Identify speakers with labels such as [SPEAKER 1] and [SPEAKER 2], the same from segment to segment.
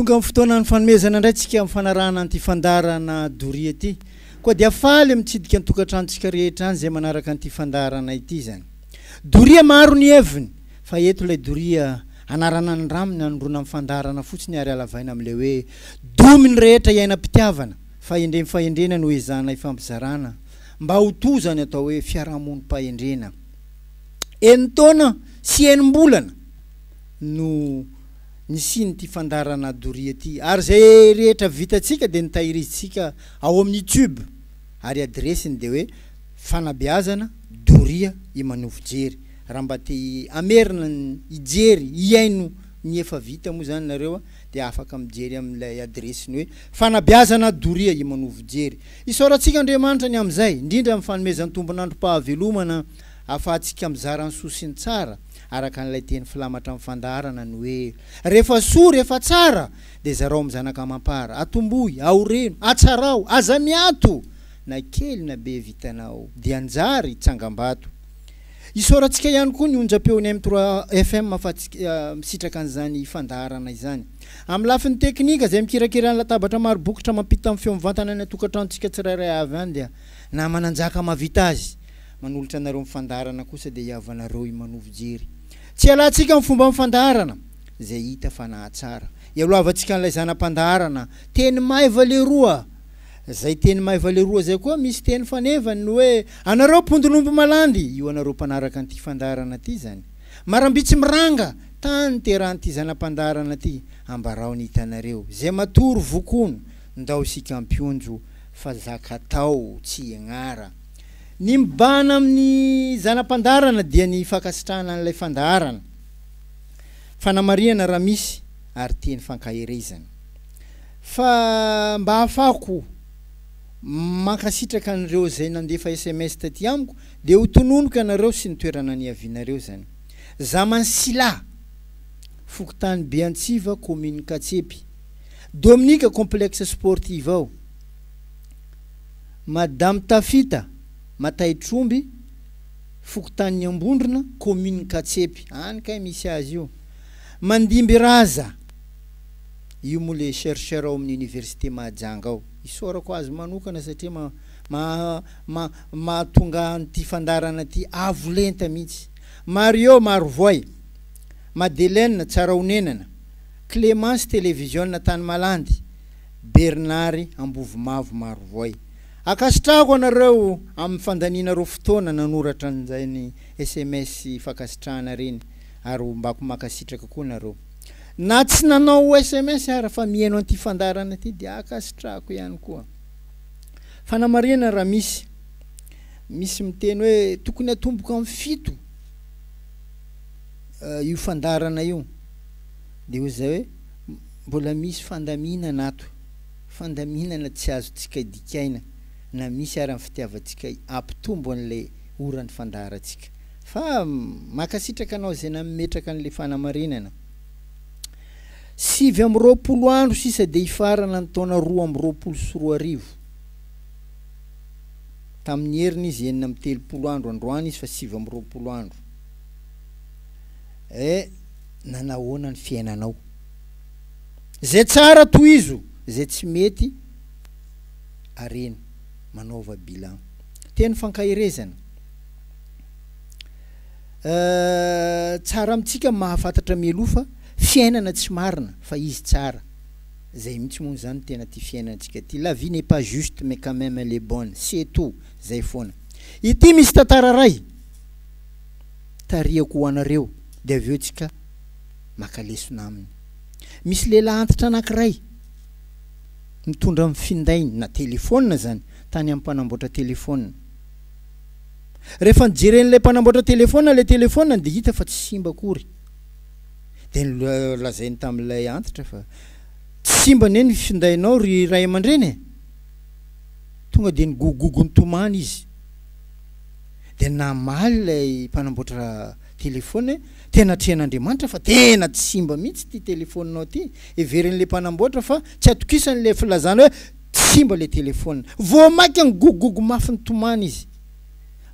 [SPEAKER 1] tonga amin'ny fotoana ny fanomezana indray tsika mifanarahana anty fandarana doria ty koa dia faly mitsidika ny tokantranontsika rehetra any zay manaraka anty fandarana ity zany doria maro ny heviny fa eto ilay doria anarana ny raminy androna amin'ny fandarana fotsiny ary alavaina amin'ilay hoe dominy rehetra iainam-pitiavana fahendrena no ezana ifampizarana mba ho tozany atao hoe fiarahamonim-pahendrena enitaona sy enim-bolana no nisiny ty fandarana doria ty ary zay rehetra vitatsika de nitahirizitsika ao amin'ny YouTube ary adresiny de hoe fanabeazana doria Imanovojery raha mba te amerina ijery iaino ny efa vita moa zany nareo de afaka mijery amin'ilay adresiny hoe fanabeazana doria Imanovojery isaorantsika Andriamanitra ny am'izay indrindra amin'ny fanomezan'ny tompon'androm-pahavelomana afahantsika mizara ny sosiny tsara araka an'ilay teny filamatra amin'ny fandarana ny hoe rehefa soa rehefa tsara de zarao mizanaka mampara atomboy aoreno atsarao aza miato na kely na be vitanao de anjary tsangambato isaorantsika ihany koa ny onjam-peony M3 FM afahantsika misitraka an'izany fandarana izany amin'ny lafiny teknika zay mikirakira ny latabatra maro bokotra mampita amin'ny feo mivantana ny atokantranontsika tsirairay avy any dia na mananjaka mavita azy manolotra anareo mifandarana kosa de iavanareo Imanovojery tsy alantsika amin'ny fomba mifandarana zay hita fa nahatsara ialohavantsika an'ilay zanam-pandarana teny maiva leroa zay teny maiva leroa zay koa misy teny fanevany hoe anareo pondonombo malandy io anareo mpanaraka an'ity fandarana ty zany marambitsy miranga tany teran'ity zanam-pandarana ty ambarao ny hitanareo zay matory vokono ndao isika ampionjo fa zakatao tsy agnara ny mibana amin'ny zanam-pandarana dia ny fankasitrahana an'ilay fandarana fanamariana raha misy ary teny fankaherezana fa mba hafako mankasitraka an'ireo zay nandefa SMS taty amiko de ho tononoka anareo sy ny toerana ny avinareo zany Zamansila Fokotany Beantsiva commune Katsepy Dominika complexe sportif ao Madame Tafita Mataitromby Fokotany Ambondrona commune Katsepy any kay misy azy io Mandimby Raza io mo le chercheur ao amin'ny université Mahajanga ao isaorako azy manokana satria mahatonga an'ity fandarana ty avolenta mihitsy Mario Marovoy Madeleine Tsaraonenana Clémence Télévision Tany Malandy Bernard Ambovomavo Marovoy akasitrako anareo amin'ny fandaninareo fotoana nanoratra an'izay ny SMS fankasitrahana reny ary mbako makasitraka koa nareo na tsy nanao SMS ara fa mihaino an'ity fandarana ty dia akasitrako ihany koa fanamariana raha misy miteny hoe tokony atomboka amin'ny fito io fandarana io de ho zay hoe mbola misy fandaminana ato fandaminana tsy azotsika idikaina na misy ara amin'ny fitiavatsika ampitombo an'ilay oran'ny fandaratsika fa makasitraka anao zay nametraka an'ilay fanamarinana 7 andro sisa de ifarana ny taona 2 tamin'ny heriny izy 9 andro androany izy fa 7 andro nanahoana ny fiainanao zay tsara toizo zay tsy mety areny manaova bilan teny fankahirezana tsara amitsika mahafantatra melofa fiainana tsy marina fa izy tsara zay mihitsy moa zany tena ty fiainantsika ty la vie n'est pas juste mais quand même elle est bonne c'est tout zay foana ity misy tantara ray tariako ho anareo de aveo tsika makalesona aminy misy lehilahy antitra anankiray mitondra amin'ny findainy na telefona zany tany amin'ny mpanamboatra telefona rehefa nijeren'ilay mpanamboatra telefona le telefona de hita fa tsy simba akory de lazainy tamin'ilay antitra fa tsy simba ne ny findainao ry ray aman-dreny tonga de nigogogo ny tomany izy de namaly lay mpanamboatra telefona tena trehan'Andriamanitra fa tena tsy simba mihitsy ty telefoninao ty everin'le mpanamboatra fa tsy atokisan'le filazana hoe tsy simba le telefona vo maika ny gogogo mafy ny tomany izy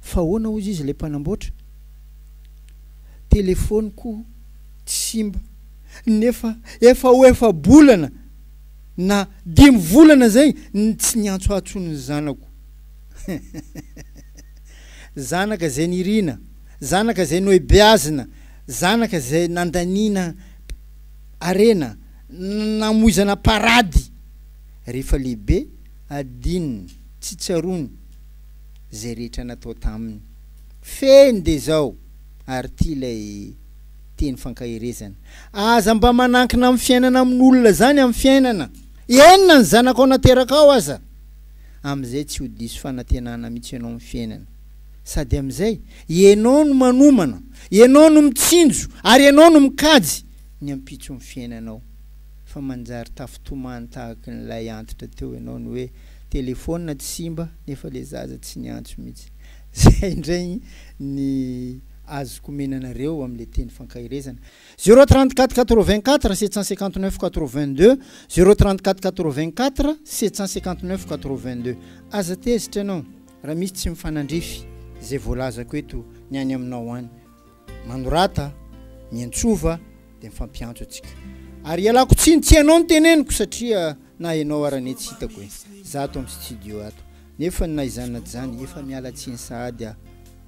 [SPEAKER 1] fa hoana ozy izy le mpanamboatra telefoniko tsy simba nefa efa bolana na 5 volana zay tsy niantsoatsony zanako zanaka zay nirina zanaka zay noebiazina zanaka zay nandanina arena namoizana parady rehefa lehibe adininy tsy tsarony zay rehetra natao taminy feny de zao ary ty lay teny fankahirezana aza mba manankina amin'ny fiainana amin'olona zany amin'ny fiainana enina ny zanaka ao nateraka ao aza am'izay tsy ho diso fanantenana mihitsy ianao amin'ny fiainana sady am'izay ianao no manomana ianao no mitsinjo ary ianao no mikajy ny ampitso amin'ny fiainanao fa manjary tafitomany tahaka n'ilay antitra teo ianao ny hoe telefôna tsy simba nefa le zaza tsy niantso mihitsy zay indray ny azoko menanareo am'le teny fankahirezana 034 84 759 82 034 84 759 82 aza tezitra ianao raha misy tsy mifanandrify zay voalazako eto ny any aminao any manorata miantsova de mifampiantso atsika ary ialako tsy anao nyteneniko satria na ianao arane tsy hitako hoe za ato amin'ny studio ato nefa na izany zany efa miala tsiny sahady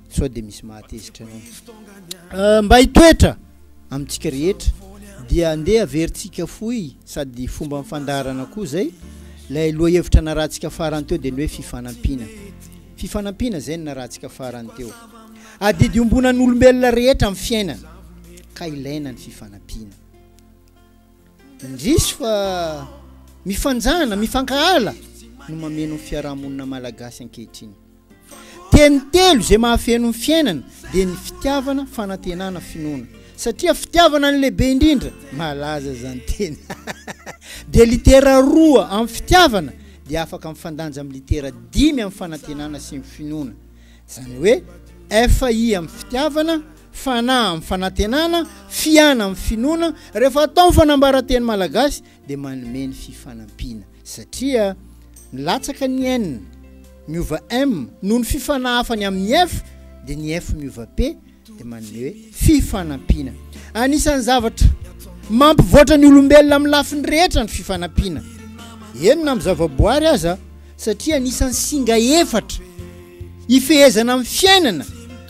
[SPEAKER 1] sao de misy mahatezitra anao mba hitoetra amintsika rehetra dia andeha averintsika foy sady fomba mifandarana koa zay lay loha hevitra na rahantsika farany teo de ny hoe fifanampiana zay na rahantsika farany teo adidy ombonan'olombelona rehetra amin'ny fiainana ka ilaina ny fifanampiana indrisy fa mifanjana mifankahala no mameno ny fiarahamonina malagasy ankehitriny teny telo zay mahafeno ny fiainana de ny fitiavana fanantenana finoana satria fitiavana ny lehibe indrindra malaza zany teny de litera 2 amin'ny fitiavana de afaka mifandanja amin'ny litera 5 amin'ny fanantenana sy ny finoana zany hoe FI amin'ny fitiavana fana amin'ny fanantenana fiana amin'ny finoana rehefa atao fanambaran-teny malagasy de manome ny fifanampiana satria milatsaka ny N miova M noho ny fifanahafany amin'ny F de ny F miova P de manome hoe fifanampiana anisan'ny zavatra mampivoatra ny olombelona amin'ny lafiny rehetra ny fifanampiana enina amin'ny zavaboary aza satria anisan'ny singa efatra ifehezana amin'ny fiainana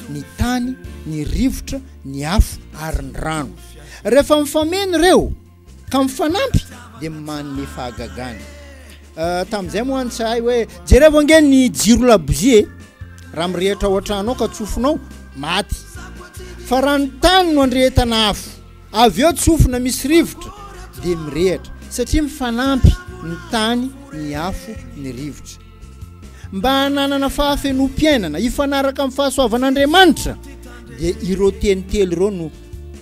[SPEAKER 1] ny tany ny rivotra ny afo ary ny rano rehefa mifameno reo ka mifanampy de manome fahagagana tam'izay moa antsahay hoe jereva nge ny jiro labozie raha mirehitra ao an-trano ao ka tsofinao maty fa raha ny tany no andrehetana afo avy eo tsofina misy rivotra de mirehitra satria mifanampy ny tany ny afo ny rivotra mba hananana fahafenom-piainana ifanaraka amin'ny fahasoavan'Andriamanitra de ireo tenitelo ireo no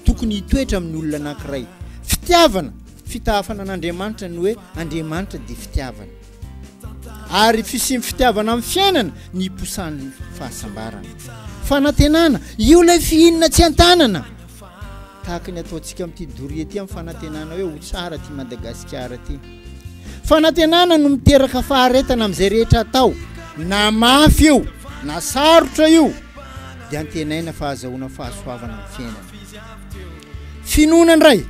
[SPEAKER 1] tokony hitoetra amin'ny olona anankiray fitiavana fitahafana an'Andriamanitra ny hoe Andriamanitra de fitiavana ary fisim fitiavana amin'ny fiainana ny posan'ny fahasambarana fanantenana io lay fihinana tsy antanana tahaka ny ataontsika amin'ity dorie ty amin'ny fanantenana hoe ho tsara ty Madagasikara ty fanantenana no miteraka faharetana amin'izay rehetra atao na mafy io na sarotra io de antenaina fahazahoana fahasoavana amin'ny fiainana finoana ndray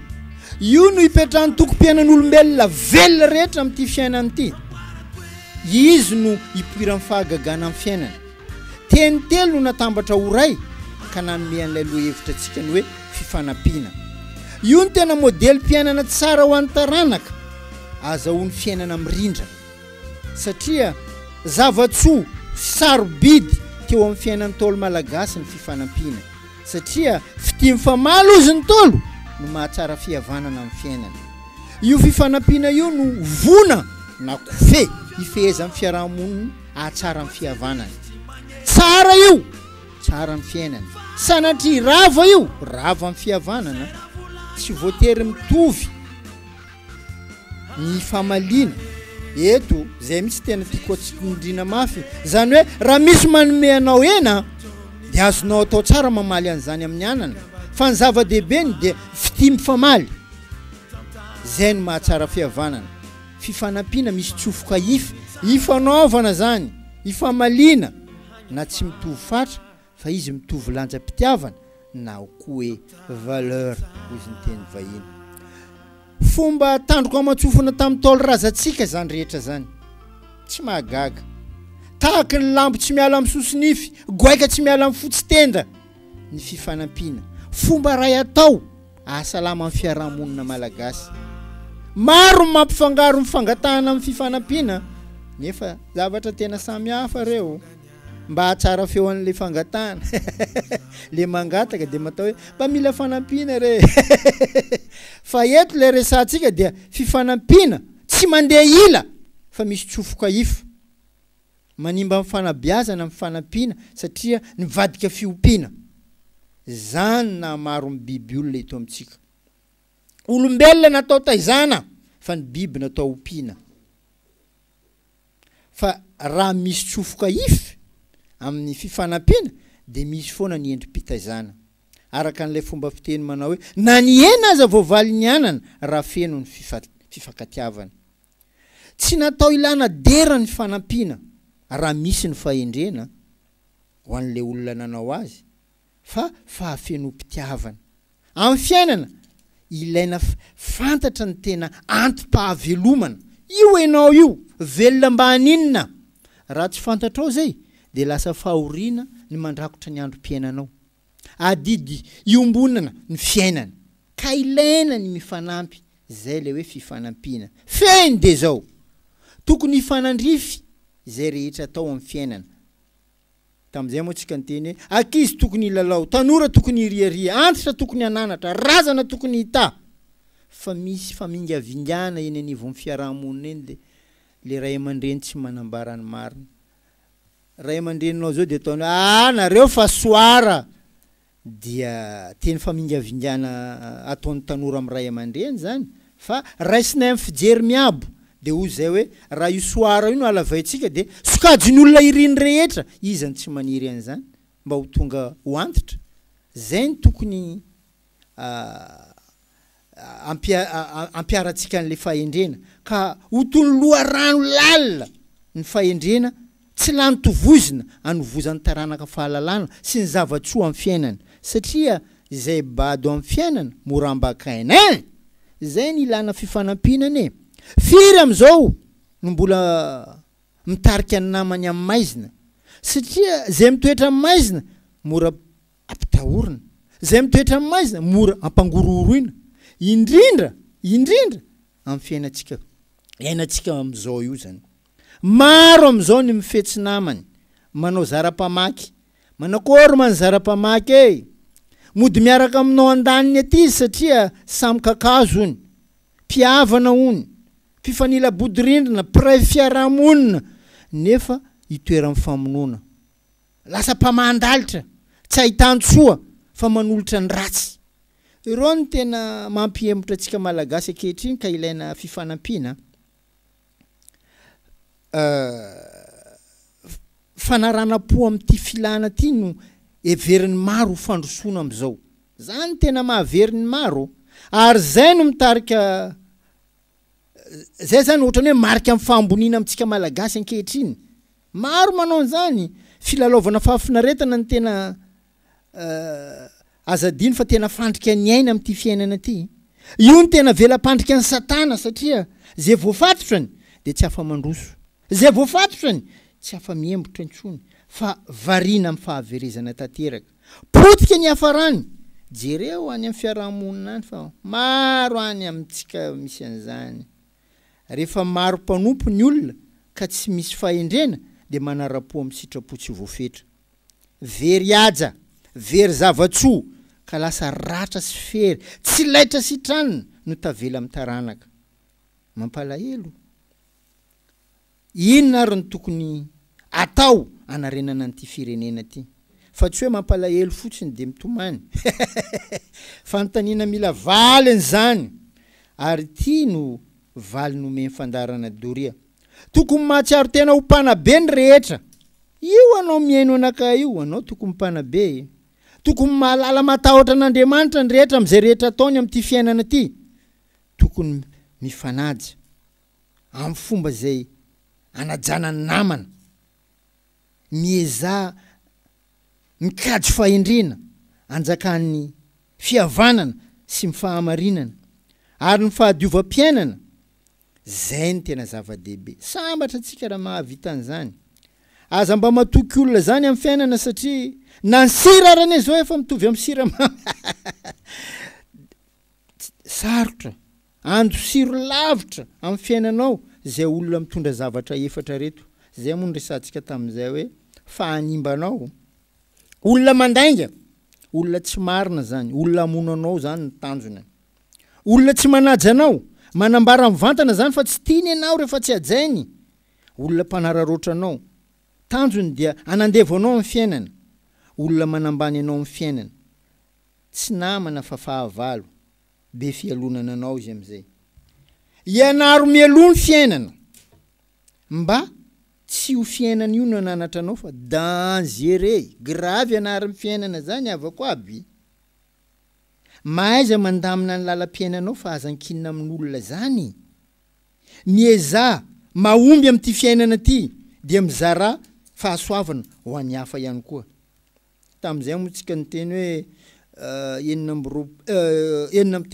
[SPEAKER 1] io no hipetrahan'ny tokom-piainan'olombelona velona rehetra amin'ity fiainana ity izy no hipoiran'ny fahagagana amin'ny fiainana teny telo no natambatra ho ray ka nanome an'ilay loha hevitra antsika ny hoe fifanampiana io no tena modely mpiainana tsara ho an'ny taranaka azahoany fiainana mirindra satria zavatsoa sarobidy teo amin'ny fiainan'ny tolo malagasy ny fifanampiana satria fitimy famalo izy ny tolo no mahatsara fihavanana amin'ny fiainana io fifanampiana io no vona na kofe ifeheza amin'ny fiarahamonina ahatsara amin'ny fihavanana tsara io tsara amin'ny fiainana sanatria rava io rava amin'ny fihavanana tsy voatery mitovy ny famaliana eto zay mitsy tena tiako atsikondrina mafy zany hoe raha misy manome anao ena de azonao atao tsara mamaly an'izany amin'ny anana fa ny zava-dehibeny de fitimy famaly zay no mahatsara fihavanana fifanampiana misy tsofoka ifanaovana zany ifamaliana na tsy mitovy fatra fa izy mitovy lanja-pitiavana na koa hoe valeur ozy ny teny vahiny fomba tandroko amatsofona tamin'ny taolo razantsika zany rehetra zany tsy mahagaga tahaka ny lambo tsy miala amin'ny sosonify goaika tsy miala amin'ny fotsy tenda ny fifanampiana fomba ray atao ahasalama amin'ny fiarahamonina malagasy maro ny mampifangaro mifangatahana amin'ny fifanampiana nefa zavatra tena samy hafa reo mba hahatsara feo an'le fangatahana le mangataka de matao hoe mba mila fanampiana re fa eto le resantsika dia fifanampiana tsy mandeha ila fa misy tsofoka ifo manimba mifanabiazana amin'ny fanampiana satria nivadika fiompiana zany na maro ny biby olona eto amintsika olombelona natao taizana fa ny biby natao ompiana fa raha misy tsofoka ifo amin'ny fifanampiana de misy foana ny endrim-pitaizana araka an'ilay fomba fiteny manao hoe na ny hena aza voavaly ny anana raha feno ny fifankatiavana tsy natao ilana dera ny fanampiana raha misy ny fahendrena ho an'le olona nanao azy fa fahafenom-pitiavana amin'ny fiainana ilaina fantatra ny tena antom-pahavelomana io enao io velona mba haninona raha tsy fantatrao zay de lasa fahoriana ny mandrakotra ny androm-piainanao adidy iombonana ny fiainana ka ilaina ny mifanampy zay le hoe fifanampiana feny de zao tokony hifanandrify zay rehetra atao amin'ny fiainana tam'izay moa tsika nyteny hoe akizy tokony hilalao tanora tokony hiriaria antitra tokony hananatra razana tokony hita fa misy famingavingana eny anivon'ny fiarahamonina eny de le ray aman-dreny tsy manambara ny marina ray aman-dreninao zao de ataony nareo fa soara dia teny famingavingana ataon'ny tanora amin'ny ray aman-dreny zany fa raisinay amin'ny fijery miabo de hoy zay hoe raha io soara io no alavaitsika de sokajiny olona iriny rehetra izany tsy maniry an'izany mba ho tonga ho antitra zay ny tokony ampiaratsika an'le fahendrena ka ho tony loha rano lalina ny fahendrena tsy lany tovozina anovozan'ny taranaka fahalalana sy ny zavatsoa amin'ny fiainana satria zay bado amin'ny fiainana morambakaina zay ny ilana fifanampianana e firy am'izao no mbola mitarika ny namany amin'ny maizina satria zay mitoetra amin'ny maizina mora ampitahorina zay mitoetra amin'ny maizina mora ampangororoina indrindra amin'ny fiainatsika am'izao io zany maro am'izao ny mifetsy namany manao zara-pamaky manakory man zara-pamaky e mody miaraka aminao andaniny aty izy satria samy kakazo ony mpiavana ony mpifanila bodirindrina piray fiarahamonina nefa itoera amin'ny famonoana lasa mpamandalitra tsy ahitantsoa fa manolotra ny ratsy ireo ny tena mampihemotra antsika malagasy ankehitriny ka ilaina fifanampiana fanarana-po amin'ity filana ty no everiny maro fandrosoana am'izao zany tena mahaveriny maro ary zay no mitarika zay zany ohatrany hoe marika amin'ny fahambonina amintsika malagasy ankehitriny maro manao an'izany filalaovana fahafinaretana ny tena azadiny fa tena fandrika ny aina amin'ity fiainana ty io ny tena velam-pandrika ny satana satria zay voafatotrany de tsy afa mandroso zay voafatotrany tsy afa miembotra intsony fa variana amin'ny fahaverezana tanteraka potika ny hafarany jereo any amin'ny fiarahamonina any fa maro any amintsika misy an'izany rehefa maro mpanompo ny olona ka tsy misy fahendrena de manara-po amin'ny sitrapo tsy voafetra very aja very zavatsoa ka lasa ratra sy fery tsy laitra sitranina no tavela amin'ny taranaka mampalahelo inona ary ny tokony atao anarenana an'ity firenena ty fa tsy hoe mampalahelo fotsiny de mitomany fanontaniana mila valiny zany ary ty no valy nomeny fandarana doria tokony mahatsiaro tena ho mpanabe ny rehetra io anao miaino anaka io anao tokony mpanabe tokony mahalala matahotra an'Andriamanitra ny rehetra am'izay rehetra ataony amin'ity fiainana ty tokony mifanaja amin'ny fomba zay anajana ny namana mieza mikajy fahendrena anjakan'ny fihavanana sy mifahamarinana ary ny fahadiova-piainana zay ny tena zava-dehibe. Sambatra antsika raha mahavita an'izany. Aza mba matoky olona zany amin'ny fiainana satria na ny sira arany zao efa mitovy amin'ny siramamy. Sarotra andro-siro lavitra amin'ny fiainanao zay olona mitondra zavatra efatra reto. Zay moa nyresantsika tamin'izay hoe fahanimbanao. Olona mandainga, olona tsy marina zany, olona amonanao zany ny tanjona. Olona tsy manaja anao, manambara mivantana zany fa tsy tiany ianao rehefa tsy ajainy. Olona mpanararotra anao, tanjony dia anandevo anao amin'ny fiainana. Olona manambany anao amin'ny fiainana, tsy namana fa fahavalo, be fialonana anao izy am'izay. Ianaro mialoha ny fiainana, mba tsy ho fiainana io no nanatra anao fa dangereux, grave ianary fiainana zany avako aby. Maiza mandamina ny lalam-piainanao fa azan-kinina amin'olona zany. Mieza mahomby amin'ity fiainana ty dia mizara fahasoavana ho an'ny hafa ihany koa. Tamin'izay moa tsika niteny hoe enina amby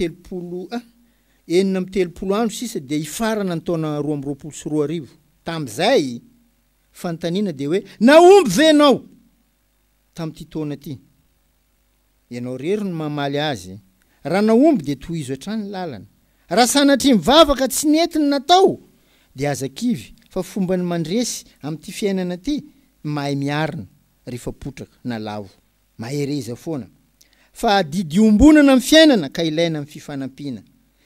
[SPEAKER 1] telopolo andro sisa dia hifarana ny taona 2024. Tamin'izay fanontaniana dia hoe naomby venao tamin'ity taona ty. Ianao rery no mamaly azy. Raha naomby dia tohizo hatrany lalana. Raha sanatria mivavaka tsy netiny natao dia aza kivy fa fomba ny mandresy amin'ity fiainana ty mahay miarina rehefa potraka na lavo. Mahereza foana. Fa didy ombonana amin'ny fiainana ka ilaina amin'ny fifanampiana.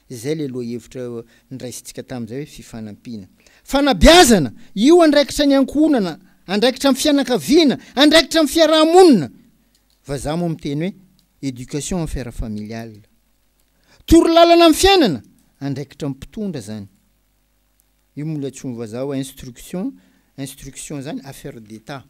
[SPEAKER 1] Zay le lohahevitra niraisintsika tamin'izay hoe fifanampiana. Fanabeazana io andraikitra ny ankohonana, andraikitra amin'ny fianakaviana, andraikitra amin'ny fiarahamonina. Fa za moa miteny hoe éducation en faire familiale. Toro lalana amin'ny fiainana, andraikitra mpitondra zany. Io mola tsony vazao instruction zany affaire d'état.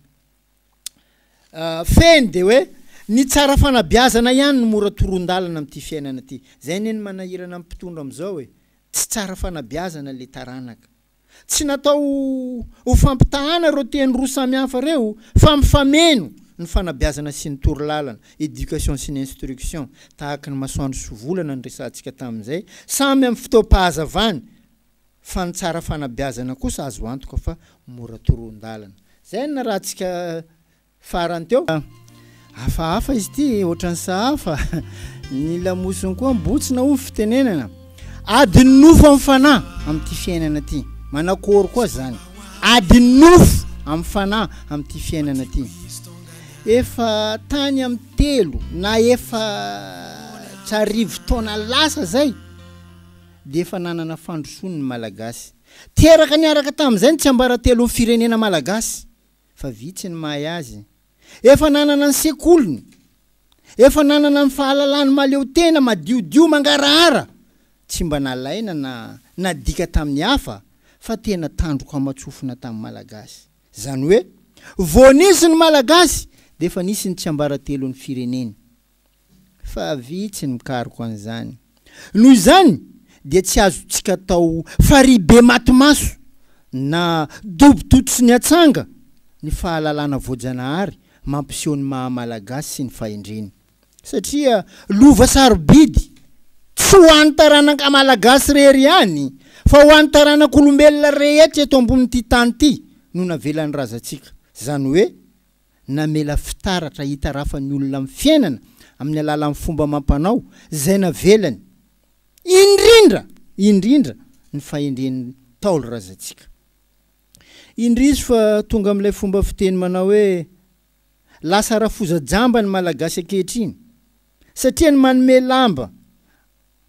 [SPEAKER 1] Feny de hoe ny tsara fanabeazana ihany no mora toron-dalana amin'ity fiainana ty. Zay neny manahirana amin'ny mpitondra am'izao hoe tsy tsara fanabeazana le taranaka. Tsy natao ho fampitahana reo teny roa samy hafa reo, fa mifameno ny fanabeazana sy ny toro-lalana, éducation sy ny instruction, tahaka ny masoandro sy volana ny resantsika tamin'izay, samy amin'ny fotoam-pahazavany, fa ny tsara fanabeazana kosa azo antoka fa mora toron-dalana. Zay ny rahantsika farany teo. Hafahafa izy ty, ohatran'ny sahafa, ny lamosiny koa mbotsina ho fitenenana. Adiny nofo amin'ny fanahy amin'ity fiainana ty. Manakory koa zany. Adiny nofo amin'ny fanahy amin'ity fiainana ty. Efa tany amin'ny 3 na efa tsarivo taona lasa zay dia efa nanana fandrosony ny malagasy. Teraka niaraka tamin'izay ny tsy ambara-telo ny firenena malagasy fa vitsy ny mahay azy. Efa nanana ny sekolony, efa nanana ny fahalalany maleo tena madiodio mangarahara, tsy mba nalaina na dika tamin'ny hafa fa tena tandroka amatsofina tamin'ny malagasy. Zany hoe vao nisy ny malagasy dia efa nisy ny tsy ambara-telo ny firenena, fa vitsy ny mikaroko an'izany. Noho izany dia tsy azotsika atao faribe matomaso na dobo tototsy ny atsanga ny fahalalana voajanahary mampiseho ny maha-malagasy sy ny fahendreny. Satria lova sarobidy tsy ho an'ny taranaka malagasy rery ihany, fa ho an'ny taranak'olombelona rehetra eto ambonin'ity tany ity no navelan'ny razantsika. Zany hoe namela fitaratra hitarafa ny olona amin'ny fiainana amin'ny alalan'ny fomba mampanao zay navelany indrindra ny fahendren'ny taolo razantsika. Indrisy fa tonga amin'ilay fomba fiteny manao hoe lasa rafoza-jamba ny malagasy ankehitriny, satria ny manome lamba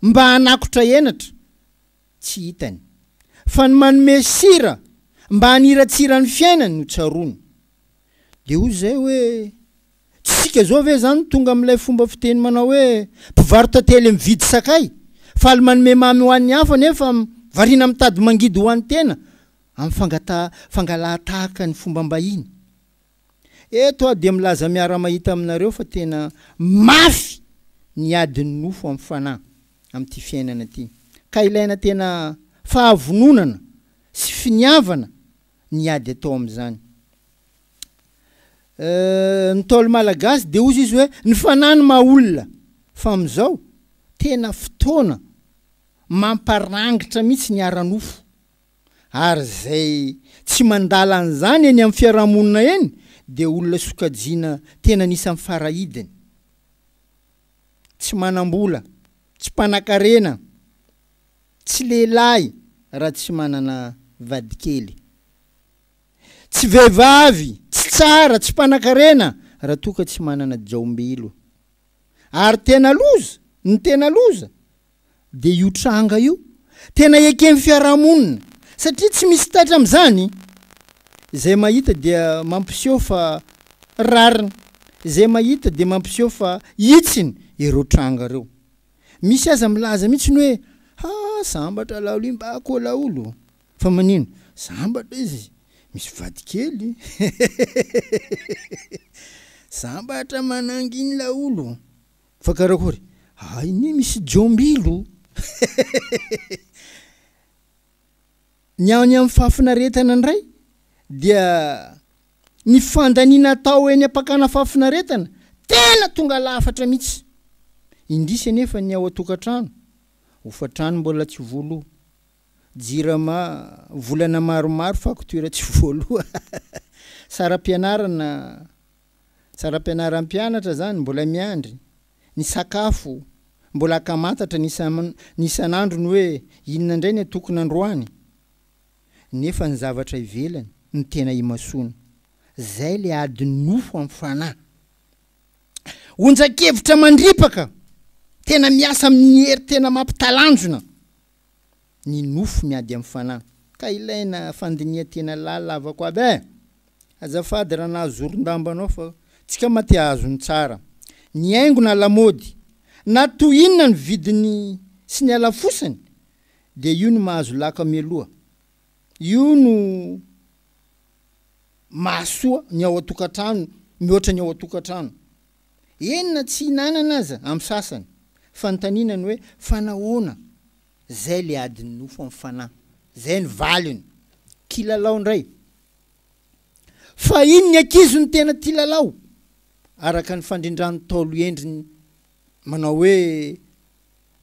[SPEAKER 1] mba hanakotra henatra tsy hitany, fa ny manome sira mba haniratsira ny fiainany no tsarony. Dia hoy zay hoe tsika zao ve zany tonga amin'ilay fomba fiteny manao hoe mpivarotra tely mividy sakay, fa ny manome mamy ho an'ny hafa nefa varina mitady mangidy ho an'ny tena amin'ny fangalahatahaka ny fomba mbahiny. Eto dia milaza miara mahita aminareo fa tena mafy ny adiny nofo amin'ny fanahy amin'ity fiainana ty. Ka ilaina tena fahavononana sy finiavana ny ady atao amin'izany. Ny taolo malagasy dia ozy izy hoe ny fanahy ny maha olona, fa amin'izao tena fotoana mamparangitra mihitsy ny ara-nofo ary zay tsy mandala an'izany eny amin'ny fiarahamonina eny de olona sokajiana tena nisy amin'ny farahidiny tsy manam-bola tsy mpanan-karena tsy lehilahy raha tsy manana vadikely tsy vehivavy tsy tsara tsy mpanan-karena raha toka tsy manana jaombilo ary tena loza ny tena loza de io tranga io tena ekeny fiarahamonina satria tsy misy tatra am'izany zay mahita dia mampiseho fa rariny zay mahita de mampiseho fa itsiny ireo tranga reo misy aza milaza mihitsy ny hoe sambatra laolimbako laolo fa manino sambatra izy misy vadikely sambatra mananginy laolo fa karakory ni misy jombilo ny amin'ny fafinaretana ndray dia ny fandaniana tao eny apakana fafinaretana tena tonga lafatra mihitsy indrisy nefa ny ao atokantrano hofatrano mbola tsy voaloha jirama volana maromaro fako toera tsy voaloha saram-pianaram-pianatra zany mbola miandry ny sakafo mbola akamantatra nisan'andro ny hoe inona indray ny tokony androany nefa ny zavatra ivelany ny tena imasona zay le ady nofo amin'ny fanahy onja-kevitra mandripaka tena miasa amin'ny hery tena mampitalanjona ny nofo miady amin'ny fanahy ka ilaina fandinia tena lalavako aby azafady raha nahazoron-dambanao fa tsika maty azony tsara ny haingo na lamody na to inona ny vidiny sy ny alafosany de io no mahazo laka meloa io no mahasoa ny ao atokantrano mihoatra ny ao atokantrano enina tsy hinanana aza amin'ny sasany fantaninany hoe fanahoana zay le adiny nofo amin'ny fanahy zay ny valiny kilalao ndray fa iny ny ankizo ny tena tia lalao araka ny fandrindrano taolo endriny manao hoe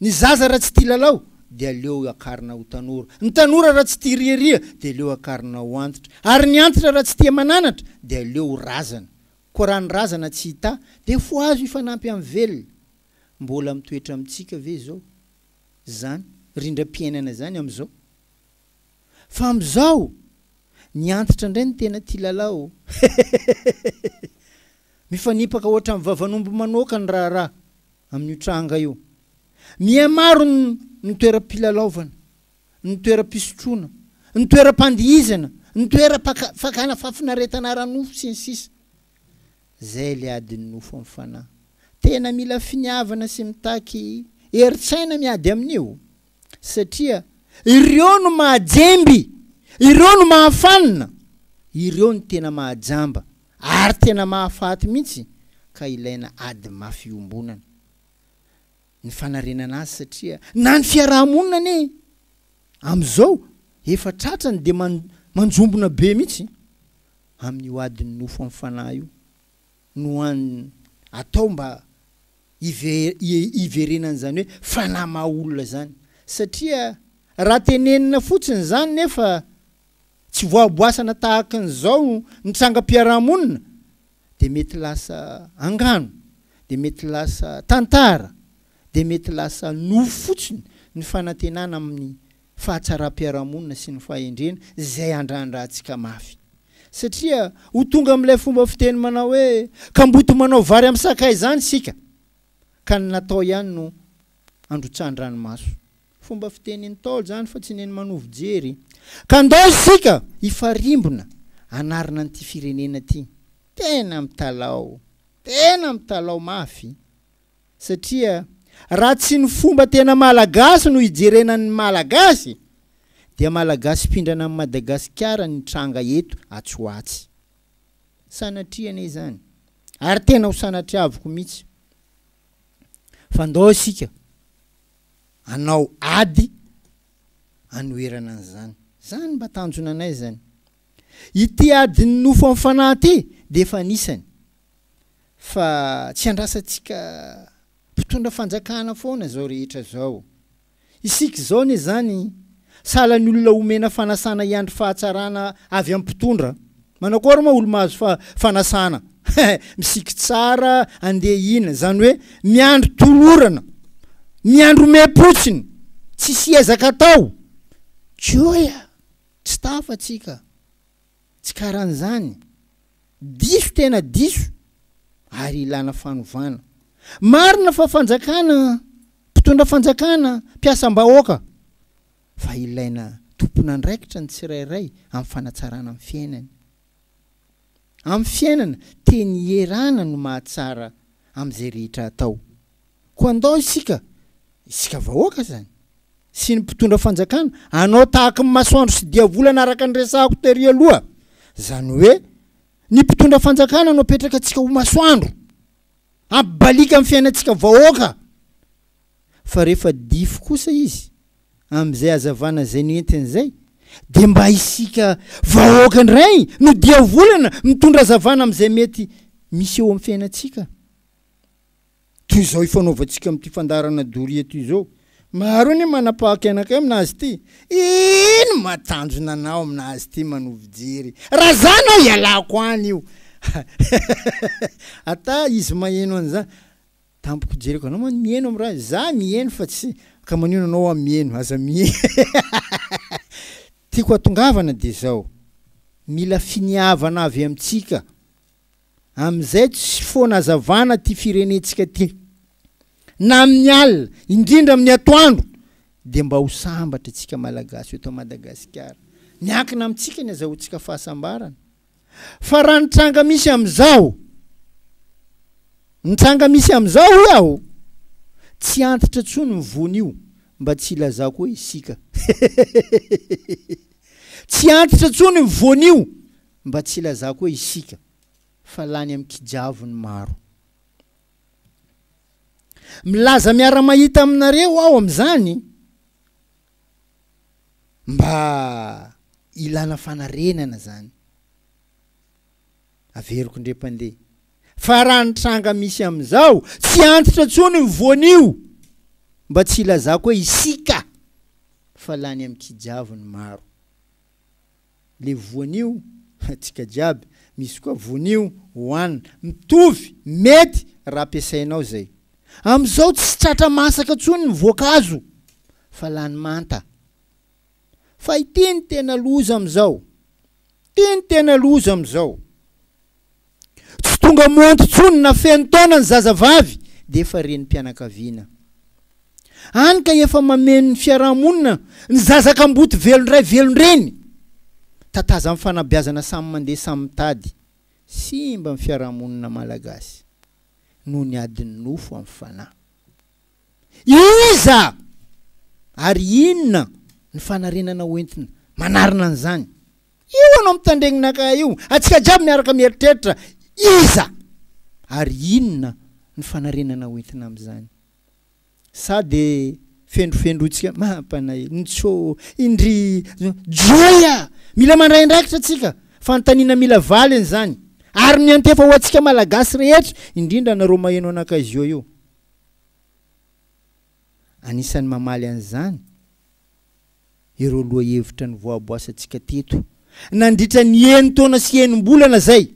[SPEAKER 1] ny zaza raha tsy tia lalao de aleo akarina ho tanora ny tanora raha tsy tia riaria de aleo akarina ho antitra ary ny antitra raha tsy tia mananatra de aleo ho razana ko raha ny razana tsy hita de fo azo ifanampy amin'ny velona mbola mitoetra amintsika ve zao zany rindram-piainana zany am'izao fa am'izao ny antitra indray ny tena tia lalao mifanipaka ohatra amin'ny vavanombo manoka ny raharaha amin'ny tranga io mihamaro ny toeram-pilalaovana ny toeram-pisotroana ny toeram-pandihizana ny toeram-fakana fafinaretana ara-nofo sy ny sisa zay le adiny nofo amin'ny fanahy tena mila finiavana sy mitaky heritsaina miady amin'io satria ireo no mahajemby ireo no mahafanina ireo no tena mahajamba ary tena mahafaty mihitsy ka ilaina ady mafy iombonana ny fanarenana azy satria na ny fiarahamonina ane am'izao efa tratrany de manjombona be mihitsy amin'io adiny nofo amin'ny fanahy io no any atao mba iverenana zany hoe fanahy maha olona zany satria raha tenenina fotsiny zany nefa tsy voaboasana tahaka an'izao ny trangam-piarahamonina de mety lasa angano de mety lasa tantara de mety lasa nofo fotsiny ny fanantenana amin'ny fahatsaram-piarahamonina sy ny fahendrena zay andrandrahantsika mafy satria ho tonga amin'ilay fomba fiteny manao hoe kamboto manao vary amin'ny sakay zany sika ka ny natao ihany no androtsan-dranomaso fomba fiteniny taolo zany fa tsy neny manovo jery ka ndao sika ifarimbona anarina n'ity firenena ty tena mitalao mafy satria raha tsy ny fomba tena malagasy no ijerenan'ny malagasy dia malagasy pindrana amin'ny Madagasikara ny tranga eto atsoatsy sanatriana izany ary tena ho sanatriaviko mihitsy fa ndao sika anao ady anoerana an'izany zany mba tanjona anay zany ity ady ny nofo amin'ny fanahy ty de efa nisany fa tsy andrasantsika mpitondra fanjakana foana zao rehetra zao isika zao ne zany salan'ny olona omena fanasana iandro fahatsarana avy amin'ny mpitondra manakory ma olo mahazo fanasana misiky tsara andeha ina zany hoe miandro tolorana miandro mepotsiny tsy siezaka tao joya tsy tafatsika tsy karan'izany diso tena diso ary ilana fanovana marina fa fanjakana mpitondra fanjakana mpiasam-bahoaka fa ilaina tompona ndraikitra ny tsirairay amin'ny fanatsarana amin'ny fiainany amin'ny fiainana teny herana no mahatsara amin'izay rehetra atao ko andao isika vahoaka zany sy ny mpitondra fanjakana anao tahaka ny masoandro sy diavolana araka ny resahako tery aloha zany hoe ny mpitondra fanjakana no apetraka antsika ho masoandro ampibalika amin'ny fiainantsika vahoaka fa rehefa difo kosa izy amin'izay azavana zay nentiny zay de mba isika vahoaka ndray no diavolana mitondra zavana amin'izay mety misy eo amin'ny fiainantsika toy izao ifanaovantsika amin'ity fandarana doria toy izao maro ny manapahaky anakay aminazy ity ino matanjona anao aminazy ity manovy jery raha zanao ialako any io ata izy maheno an'izany tampoko jereko anao man mieno amin'ny raha za mieno fa tsy ka manino anao amieno aza mieno tiako atongavana de zao mila finiavana avy amintsika amin'izay tsy foana azavana ty firenetsika ty na amin'ny alina indrindra amin'ny atoandro de mba ho sambatra tsika malagasy eto Madagasikara miankina amintsika ny azahoantsika fahasambarana fa raha nitranga misy am'izao iaho tsy antitra tsony mivony io mba tsy ilazako hoe isika tsy antitra tsony mivony io mba tsy ilazako hoe isika fa lany amin'ny kijavony maro milaza miara-mahita aminareo aho amin'izany mba ilana fanarenana zany averiko ndrem-pandeha fa raha nitranga misy am'izao tsy antitra tsony mivony io mba tsy ilazako hoe isika fa lany amin'ny kijavony maro le vonio atsika jiaby misy koa vonio hoanina mitovy mety raha ampiasainao zay am'izao tsy tratra masaka tsony ny voankazo fa lany manta fa iteny tena loza am'izao tsy tonga monty tsony na feno taona ny zazavavy de efa reny mpianakaviana any ka efa mameno ny fiarahamonina ny zazakamboty velondray velondreny tataza amin'ny fanabeazana samy mandeha samy mitady simba amin'ny fiarahamonina malagasy noho ny adiny nofo amin'ny fanahy iza ary inona ny fanarenana hoentina manarina an'izany io anao mitandregninaka io atsika jiaby miaraka mieritreritra iza ary inona ny fanarenana hoentina amin'izany sady fendrofendrotsika mampanay nitso indry joya mila mandraindraikitra atsika fanontaniana mila valy an'izany ary miantefa ho atsika malagasy rehetra indrindra nareo maheno anakaizy io anisan'ny mamaly an'izany ireo loha hevitra ny voaboasantsika teto nandritra ny eno taona sy enom-bolana zay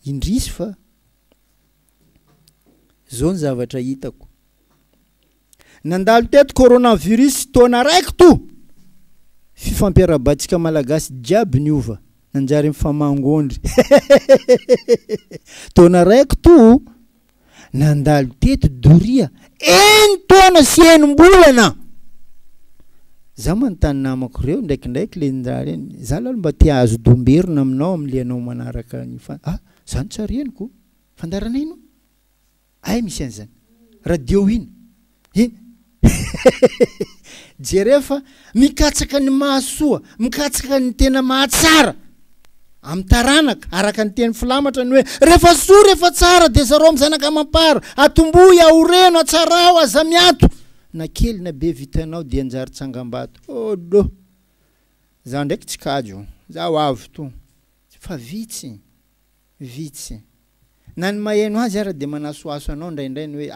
[SPEAKER 1] indrisy fa zao ny zavatra hitako nandalo teto coronavirus taona raiky to fifampiarabantsika malagasy jiaby niova nanjary mifamangondry taona raiky to nandalo teto doria taona sy enom-bolana za manontany namako reo ndraikindraiky le njary eny za aloha mba tia azo domberina aminao am'le anao manaraka ny zany tsareniko fandarana ino ay misy an'izany radio ino jerefa mikatsaka ny mahasoa mikatsaka ny tena mahatsara amin'ny taranaka araka ny teny filamatra ny hoe rehefa soa rehefa tsara de zareo am'zanaka mampara atomboy aoreno atsarao aza miato na kely na be vitanao de anjary tsangam-bato odo za ndraiky tsy kajo za ho avy to fa vitsy na ny maheno azy ara de manasoaso anao ndraindray ny hoe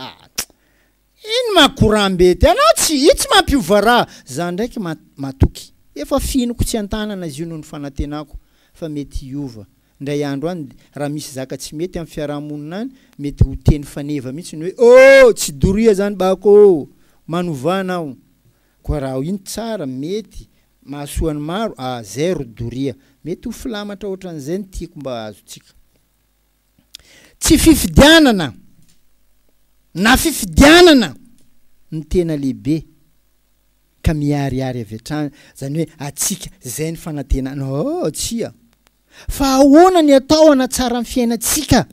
[SPEAKER 1] iny makorambety anao tsy mampiova raha za ndraiky matoky efa finoko tsy antanana izy io noho ny fanatenako fa mety iova ndray andro any raha misy zaka tsy mety amin'ny fiarahamonina any mety ho teny faneva mihitsy ny hoe tsy doria zany bako manovanao koa raha iny tsara mety mahasoany maro zero doria mety ho filamatra ohatran'izay ny tiako mba azotsika tsy fifidianana na fifidianana ny tena lehibe ka miariary avy hatrany zany hoe atsika zay ny fanantenana tsia fa ahoana ny atao anatsara ny fiainatsika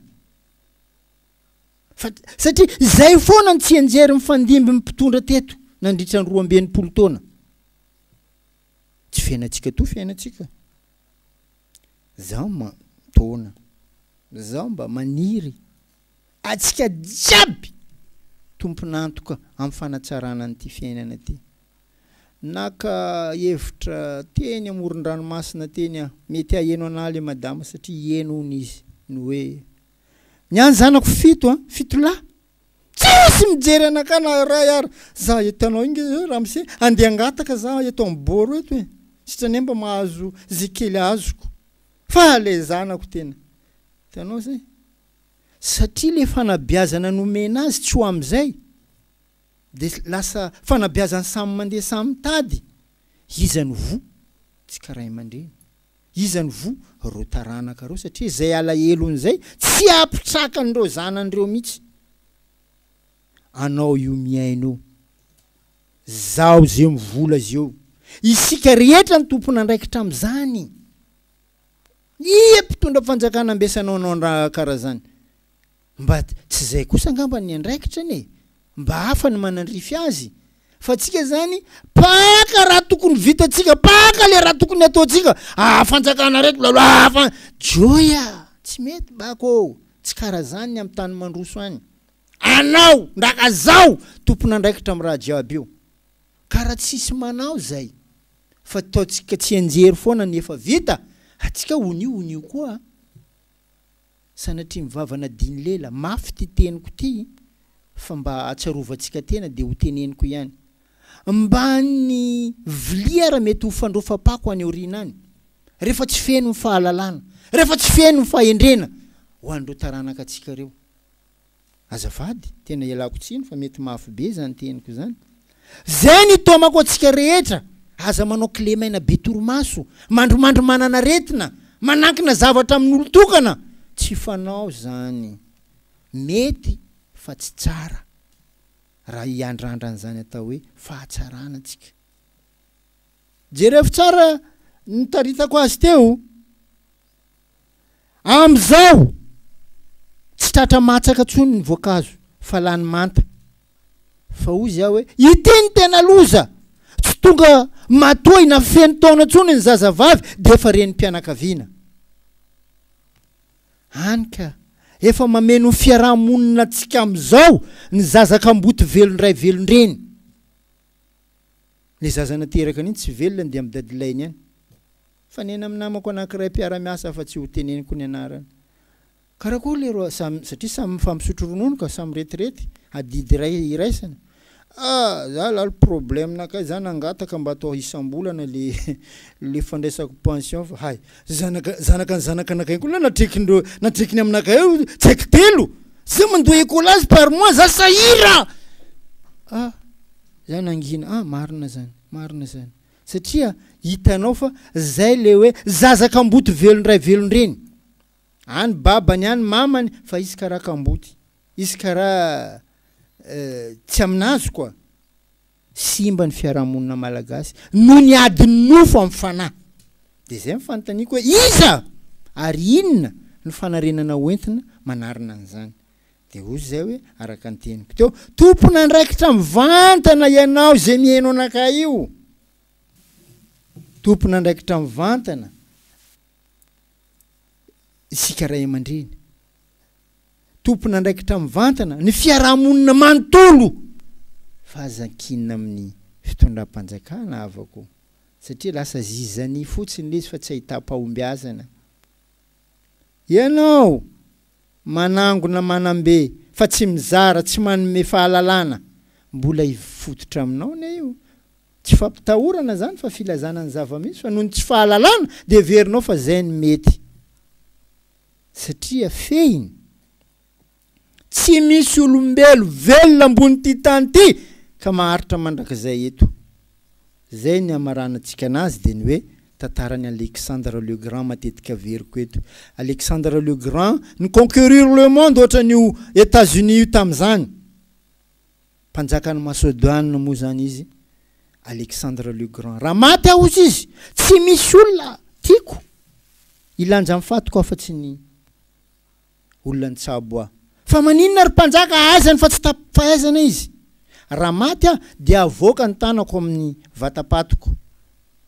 [SPEAKER 1] satria zay foana ny tsy anjery mifandimby mpitondra teto nandritra ny 12 taona tsy fiainatsika to fiainatsika zao taona zao mba maniry atsika jiaby tomponantoka amin'ny fanatsarana nyty fiainana ty naka hevitra teny amoron-dranomasina teny mety aheno analy madama satria henony izy ny hoe niany zanako fito lahy tsisy mijery anakana ray ary za etanao ingy ramse andeha angataka za eto amboro eto hoe sitrany mba mahazo zikely azoko fa le zanako tena tanao zay satria le fanabiazana nomena azy tsy ho am'izay de lasa fanabiazany samy mandeha samy tady izany vo tsy karaha mandreny izany vo ro taranaka reo satria zay alahelon'izay tsy apitrakan'ireo zanan'ireo mihitsy anao io miainao zao zay mivola zeo isika rehetra ny tompona andraikitra am'izany mpitondra fanjakana ambesanao anao raha karaha zany mba tsy zay kosa angamba ny andraikitra ny mba hafa ny manandrify azy fa tsika zany paka raha tokony vitatsika paka le raha tokony ataotsika fanjakana reto lalo joya tsy mety bako tsy karaha zany amin'ny tany mandroso any anao ndraka zao tompona andraikitra amin'ny raha jiaby io karaha tsisy manao zay fa taotsika tsy anjery foana ny efa vita atsika onio koa sanatria mivavana diny lela mafy ty teniko ty fa mba atsarovantsika tena de ho teneniko ihany mba ny viliara mety ho fandrofapako any aorina any rehefa tsy feno ny fahalalana rehefa tsy feno ny fahendrena ho andreo taranaka atsika reo azafady tena ialako tsiny fa mety mafy be zany teniko zany zay ny tomako atsika rehetra aza manao kilemaina be torimaso mandromandro manana retina manankina zavatra amin'olo tokana tsy fanao zany mety fa tsy tsara raha iandrandrany atao hoe fahatsarana atsika jereo tsara nitaritako azy teo am'izao tsy tratra matsaka tsony ny voankazo fa lany manta fa ozy aho hoe iteny tena loza tsy tonga matoy na feno taona tsony ny zazavavy de efa reny mpianakaviana anyka efa mameno ny fiarahamonina atsika am'izao ny zazakamboty velondray velondreny le zazanateraka aniny tsy velona de amin'ny dadilainy any fa nena aminamako anankiray mpiara-miasa fa tsy ho teneniko ny anarany karakory le roa satria samy mifampisotro ronono ka samy retirety adidy ray iraisana za lalo problème nakay za nangataka mba atao isam-bolana le fandraisako pension fa hay zanaka zanakanakay koa natrekiny aminakay eo tsy haiko telo za mandoa écolage par mois za sahira za nangina marina zany satria hitanao fa zay le hoe zazakamboty velondray velondreny any babany any mamany fa izy karaha kamboty izy karaha tsy aminazy koa simba ny fiarahamonina malagasy no ny adiny nofo amin'ny fanahy de zay mifanotaniko hoe iza ary inona ny fanarenana hoentina manarina an'izany de ozy zay hoe araka ny teniko teo tompona andraikitra mivantana ianao zay mihaino anakay io tompona andraikitra mivantana isika ray aman-dreny tompona andraikitra mivantana ny fiarahamonina manontolo fa azankinina amin'ny fitondram-panjakana avako satria lasa zizany fotsiny le izy fa tsy ahita-pahombiazana ianao manangona manambe fa tsy mizara tsy manome fahalalana mbola ifototra aminao ne io tsy fampitahorana zany fa filazana ny zava-misy fa noho ny tsy fahalalana de verinao fa zay ny mety satria fehiny tsy misy olombelo velona ambony ty tany ty ka maharitra mandrakizay eto zay ny amaranantsika anazy de ny hoe tantarany Alexandre le Grand matetika veriko eto Alexandre le Grand ny conquérir le monde ohatra n'io États-Unis io tam'izany mpanjakany Macédoine moa zany izy Alexandre le Grand raha maty ahozy izy tsy misy olona tiako ilanja mifatoko afa-tsy ny olona ny tsabo fa maninona ry mpanjaka aizany fa tsy tapahaizana izy raha maty dia avoaka ny tanako amin'ny vatapatoko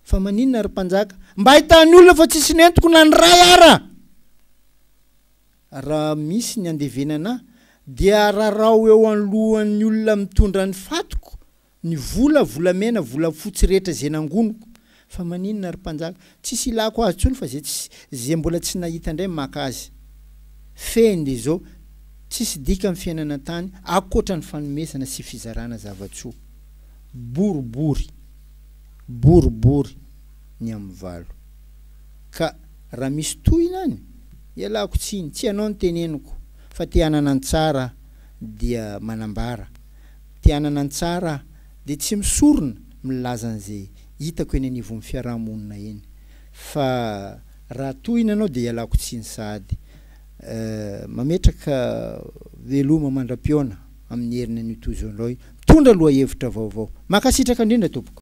[SPEAKER 1] fa maninona ry mpanjaka mba ahitany olona fa tsisy nentiko na ny ray ara raha misy ny andevenana dia rarao eo anlohan'ny olona mitondra ny fatoko ny volamena vola fotsy rehetra zay nangonoko fa maninona ry mpanjaka tsisy ilako azy tsony fa zay mbola tsy nahita indray maka azy feny de zao tsisy dika amin'ny fiainana tany akoatra ny fanomesana sy fizarana zavatsoa boribory ny amin'ny valo ka raha misy tohina any ialako tsiny tsy anao ny teneniko fa tianana ny tsara dia manambara tianana ny tsara de tsy misorona milaza an'izay hitako eny anivon'ny fiarahamonina eny fa raha tohina anao de ialako tsiny sady mametraka veloma mandram-piona amin'ny heriny ny tozo anao mitondra loha hevitra vaovao makasitraka indrindra tompoko